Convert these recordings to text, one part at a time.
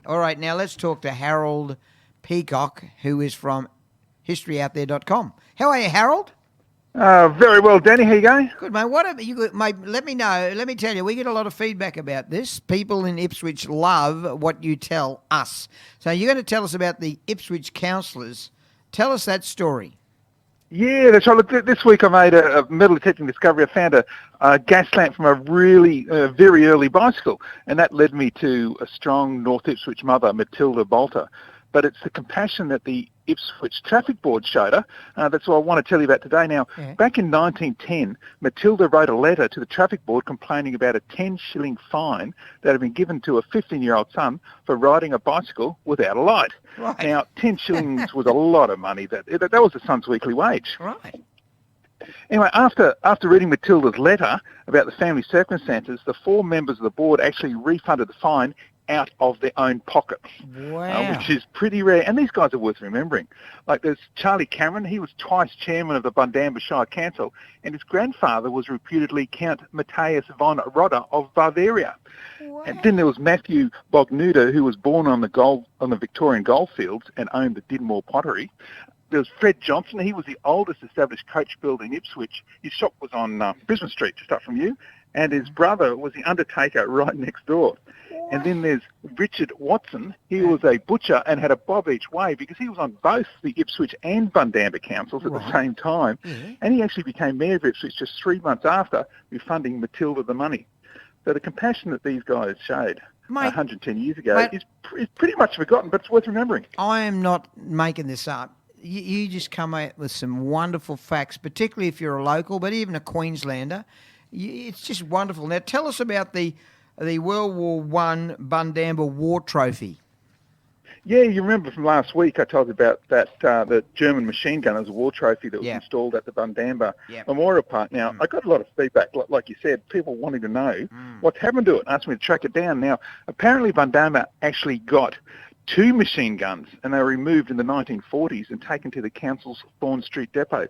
All right, now let's talk to Harold Peacock, who is from historyouthere.com. How are you, Harold? Very well, Danny. How you going? Good, mate. What have you, mate? Let me know. Let me tell you, we get a lot of feedback about this. People in Ipswich love what you tell us. So you're going to tell us about the Ipswich Councillors. Tell us that story. Yeah, that's right. Look, this week I made a metal detecting discovery. I found a gas lamp from a really very early bicycle, and that led me to a strong North Ipswich mother, Matilda Bolter. But it's the compassion that the Ipswich Traffic Board showed her. That's what I want to tell you about today. Now, back in 1910, Matilda wrote a letter to the Traffic Board complaining about a 10-shilling fine that had been given to a 15-year-old son for riding a bicycle without a light. Right. Now, 10 shillings was a lot of money. That was the son's weekly wage. Right. Anyway, after reading Matilda's letter about the family circumstances, the 4 members of the board actually refunded the fine out of their own pockets, which is pretty rare. And these guys are worth remembering. Like there's Charlie Cameron, he was twice chairman of the Bundamba Shire Council, and his grandfather was reputedly Count Matthias von Rodder of Bavaria. Wow. And then there was Matthew Bogner, who was born on the Victorian goldfields and owned the Dinmore Pottery. There was Fred Johnson. He was the oldest established coach builder in Ipswich. His shop was on Brisbane Street, just up from you. And his brother was the undertaker right next door. And then there's Richard Watson. He was a butcher and had a bob each way because he was on both the Ipswich and Bundamba councils at the same time. Mm-hmm. And he actually became mayor of Ipswich just 3 months after refunding Matilda the money. So the compassion that these guys showed 110 years ago is pretty much forgotten, but it's worth remembering. I am not making this up. You just come out with some wonderful facts, particularly if you're a local, but even a Queenslander. It's just wonderful. Now, tell us about the World War I Bundamba War Trophy. Yeah, you remember from last week I told you about that the German machine gun as a war trophy that was installed at the Bundamba Memorial Park. Now, I got a lot of feedback, like you said, people wanting to know what's happened to it, asked me to track it down. Now, apparently Bundamba actually got 2 machine guns, and they were removed in the 1940s and taken to the council's Thorn Street depot.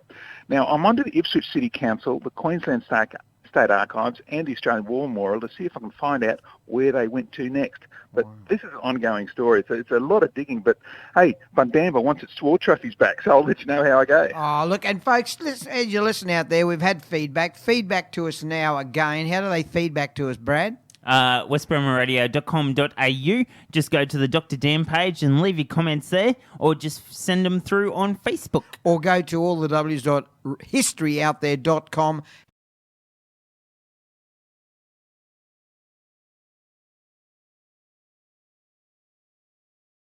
Now, I'm on to the Ipswich City Council, the Queensland State Archives, and the Australian War Memorial to see if I can find out where they went to next. But this is an ongoing story. It's a lot of digging. But, hey, Bundamba wants its war trophies back, so I'll let you know how I go. Oh, look, and folks, as you listen out there, we've had feedback. Feedback to us now again. How do they feedback to us, Brad? westbremerradio.com.au. Just go to the Dr. Dan page and leave your comments there, or just send them through on Facebook. Or go to all the W's.historyouthere.com